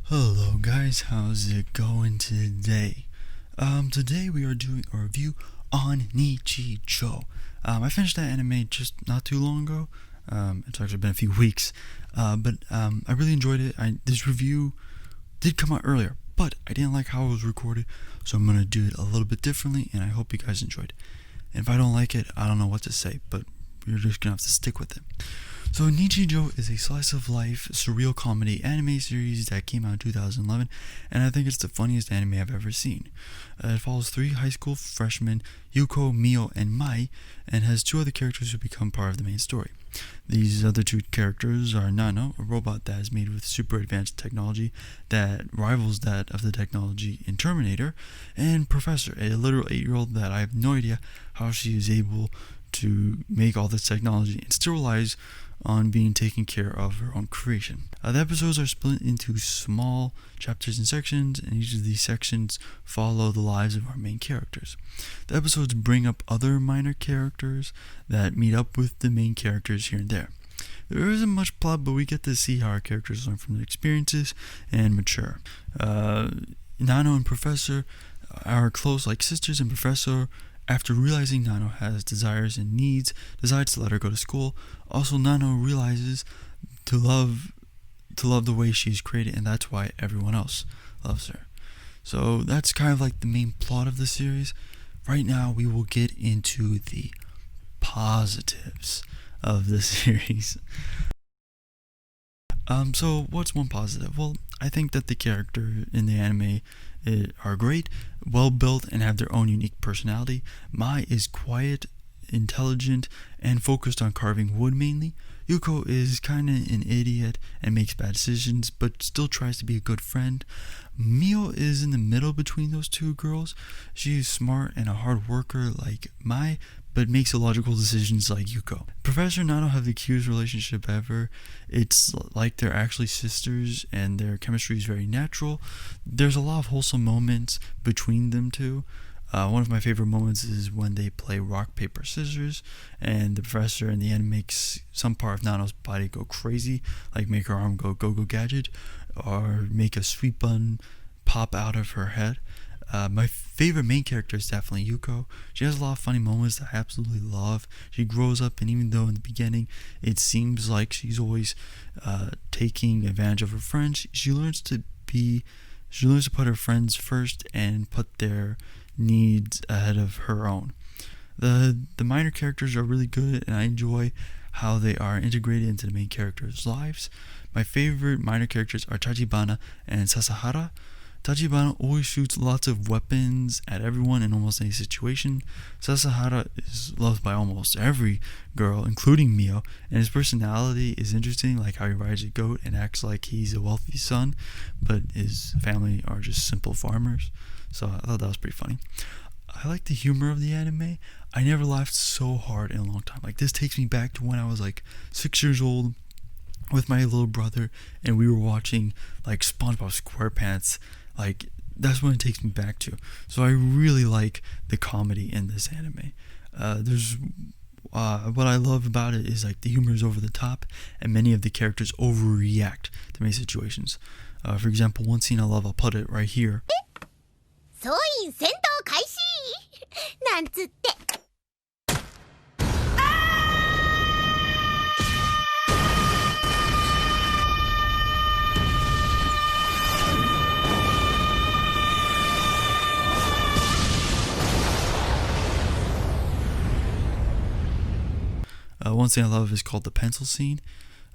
Hello guys, how's it going today? Today we are doing a review on Nichijou. I finished that anime just not too long ago. It's actually been a few weeks, but I really enjoyed it. This review did come out earlier, but I didn't like how it was recorded, so I'm gonna do it a little bit differently, and I hope you guys enjoyed. And if I don't like it, I don't know what to say, but you're just gonna have to stick with it. So Nichijou is a slice of life surreal comedy anime series that came out in 2011, and I think it's the funniest anime I've ever seen. It follows three high school freshmen, Yuko, Mio, and Mai, and has two other characters who become part of the main story. These other two characters are Nano, a robot that is made with super advanced technology that rivals that of the technology in Terminator, and Professor, a literal 8-year-old that I have no idea how she is able to make all this technology and still relies on being taken care of her own creation. The episodes are split into small chapters and sections, and each of these sections follow the lives of our main characters. The episodes bring up other minor characters that meet up with the main characters here and there. There isn't much plot, but we get to see how our characters learn from their experiences and mature. Nano and Professor are close like sisters, and Professor, after realizing Nano has desires and needs, decides to let her go to school. Also, Nano realizes to love the way she's created, and that's why everyone else loves her. So that's kind of like the main plot of the series. Right now, we will get into the positives of the series. So what's one positive? Well, I think that the character in the anime are great, well built, and have their own unique personality. Mai is quiet, intelligent, and focused on carving wood mainly. Yuko is kinda an idiot and makes bad decisions, but still tries to be a good friend. Mio is in the middle between those two girls. She is smart and a hard worker like Mai, but makes illogical decisions like Yuko. Professor and Nano have the cutest relationship ever. It's like they're actually sisters, and their chemistry is very natural. There's a lot of wholesome moments between them two. One of my favorite moments is when they play rock, paper, scissors, and the professor in the end makes some part of Nano's body go crazy, like make her arm go go-go gadget, or make a sweet bun pop out of her head. My favorite main character is definitely Yuko. She has a lot of funny moments that I absolutely love. She grows up, and even though in the beginning it seems like she's always taking advantage of her friends, she learns to put her friends first and put their needs ahead of her own. The minor characters are really good, and I enjoy how they are integrated into the main characters' lives. My favorite minor characters are Tachibana and Sasahara. Tachibana always shoots lots of weapons at everyone in almost any situation. Sasahara is loved by almost every girl, including Mio, and his personality is interesting, like how he rides a goat and acts like he's a wealthy son, but his family are just simple farmers. So I thought that was pretty funny. I like the humor of the anime. I never laughed so hard in a long time. Like, this takes me back to when I was like 6 years old with my little brother, and we were watching like SpongeBob SquarePants. Like, that's what it takes me back to. So I really like the comedy in this anime. What I love about it is like the humor is over the top, and many of the characters overreact to many situations. For example, one scene I love, I'll put it right here. 総員戦闘開始なんつって One scene I love is called the pencil scene.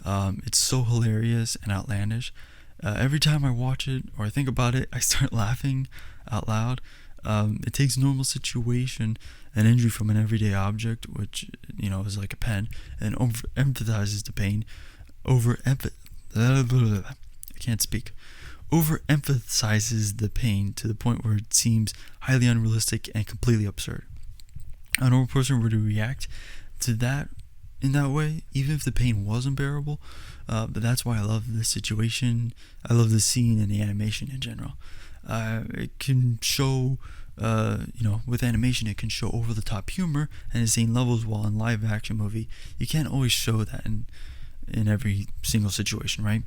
It's so hilarious and outlandish. Every time I watch it or I think about it, I start laughing out loud. It takes a normal situation, an injury from an everyday object, which is like a pen, and overemphasizes the pain. I can't speak. Overemphasizes the pain to the point where it seems highly unrealistic and completely absurd. A normal person were to react to that in that way, even if the pain was unbearable. But that's why I love this situation. I love the scene and the animation in general. It can show, with animation, it can show over the top humor and insane levels, while in live action movie, you can't always show that in every single situation, right?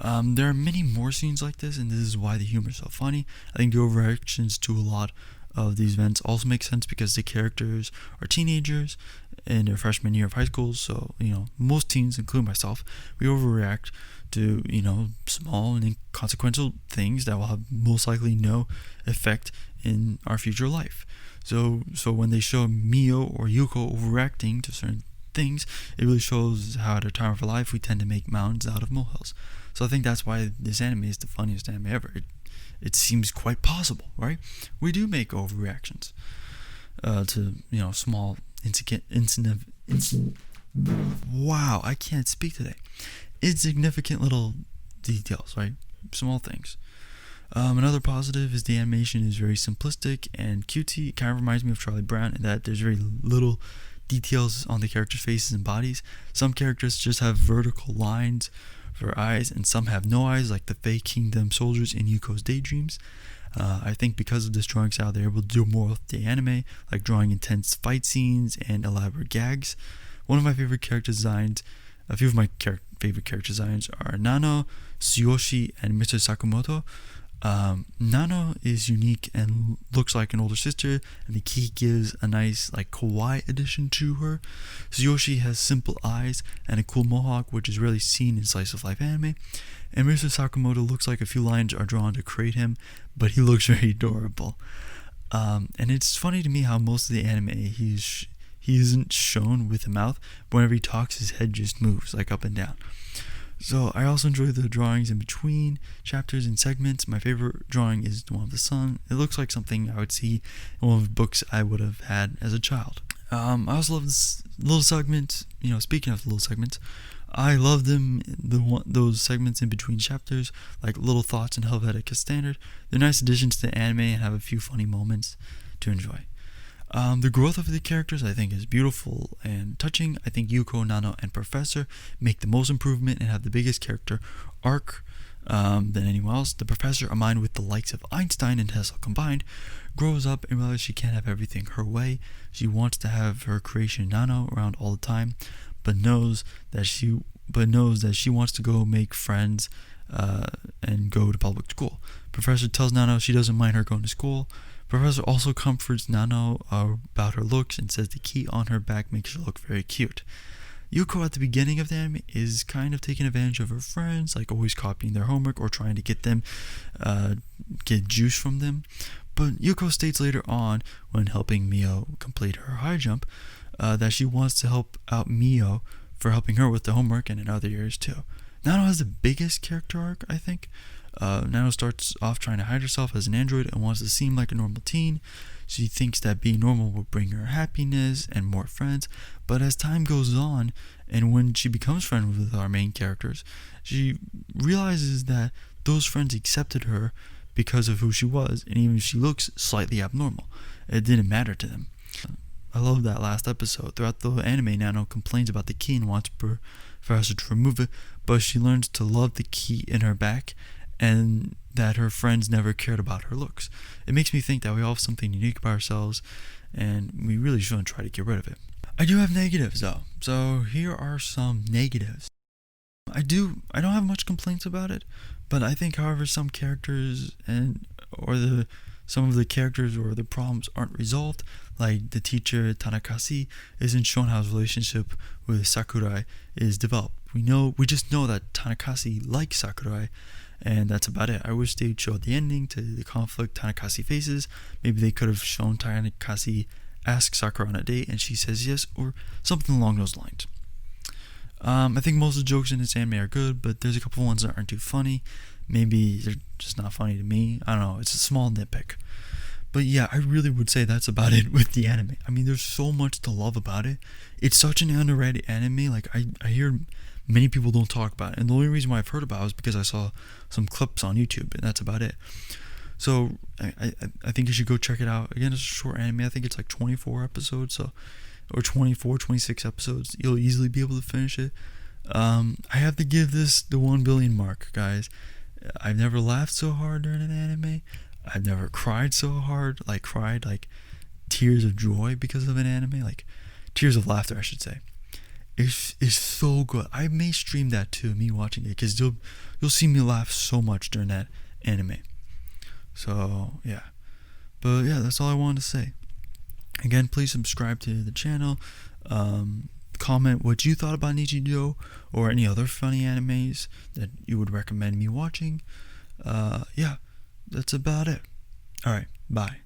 There are many more scenes like this, and this is why the humor is so funny. I think the overreactions to a lot of these events also make sense because the characters are teenagers in their freshman year of high school, so, most teens, including myself, we overreact to, small and inconsequential things that will have most likely no effect in our future life. So when they show Mio or Yuko overreacting to certain things, it really shows how at a time of our life we tend to make mountains out of molehills. So I think that's why this anime is the funniest anime ever. It seems quite possible, right? We do make overreactions to small wow, I can't speak today. Insignificant little details, right? Small things. Another positive is the animation is very simplistic and cutesy. It kind of reminds me of Charlie Brown in that there's very little details on the characters' faces and bodies. Some characters just have vertical lines for eyes, and some have no eyes, like the Fey Kingdom soldiers in Yuko's Daydreams. I think because of this drawing style, they're able to do more with the anime, like drawing intense fight scenes and elaborate gags. One of my favorite character designs, a few of my favorite character designs are Nano, Tsuyoshi, and Mr. Sakamoto. Nano is unique and looks like an older sister, and the key gives a nice kawaii addition to her. Tsuyoshi has simple eyes and a cool mohawk, which is rarely seen in slice of life anime. And Mr. Sakamoto looks like a few lines are drawn to create him, but he looks very adorable. And it's funny to me how most of the anime he isn't shown with a mouth, but whenever he talks his head just moves up and down. So I also enjoy the drawings in between chapters and segments. My favorite drawing is the one of the sun. It looks like something I would see in one of the books I would have had as a child. I also love this little segment. Speaking of little segments, I love them. Those segments in between chapters, like little thoughts in Helvetica Standard. They're nice additions to the anime and have a few funny moments to enjoy. The growth of the characters I think is beautiful and touching. I think Yuko, Nano, and Professor make the most improvement and have the biggest character arc than anyone else. The Professor, a mind with the likes of Einstein and Tesla combined, grows up and realizes she can't have everything her way. She wants to have her creation Nano around all the time, but knows that she wants to go make friends and go to public school. Professor tells Nano she doesn't mind her going to school. Professor also comforts Nano about her looks and says the key on her back makes her look very cute. Yuko at the beginning of the anime is kind of taking advantage of her friends, always copying their homework or trying to get them, get juice from them. But Yuko states later on, when helping Mio complete her high jump, that she wants to help out Mio for helping her with the homework and in other areas too. Nano has the biggest character arc, I think. Nano starts off trying to hide herself as an android and wants to seem like a normal teen. She thinks that being normal will bring her happiness and more friends, but as time goes on, and when she becomes friends with our main characters, she realizes that those friends accepted her because of who she was, and even if she looks slightly abnormal, it didn't matter to them. I love that last episode. Throughout the anime, Nano complains about the key and wants Professor to remove it, but she learns to love the key in her back and that her friends never cared about her looks. It makes me think that we all have something unique about ourselves, and we really shouldn't try to get rid of it. I do have negatives though, so here are some negatives. I don't have much complaints about it, but I think, however, some characters some of the characters or the problems aren't resolved. Like the teacher Tanakasi isn't shown how his relationship with Sakurai is developed. We just know that Tanakasi likes Sakurai, and that's about it. I wish they'd show the ending to the conflict Tanakasi faces. Maybe they could have shown Tanakasi ask Sakura on a date and she says yes, or something along those lines. I think most of the jokes in this anime are good, but there's a couple ones that aren't too funny. Maybe they're just not funny to me. I don't know. It's a small nitpick. But yeah, I really would say that's about it with the anime. I mean, there's so much to love about it. It's such an underrated anime. I hear many people don't talk about it. And the only reason why I've heard about it is because I saw some clips on YouTube, and that's about it. So I think you should go check it out. Again, it's a short anime. I think it's 24 episodes, or 26 episodes. You'll easily be able to finish it. I have to give this the 1 billion mark, guys. I've never laughed so hard during an anime. I've never cried so hard, cried tears of joy because of an anime, tears of laughter, I should say. It's so good. I may stream that too, me watching it, because you'll you'll see me laugh so much during that anime. So yeah, but yeah, that's all I wanted to say. Again, please subscribe to the channel. Comment what you thought about Nichijou or any other funny animes that you would recommend me watching. Yeah, that's about it. Alright, bye.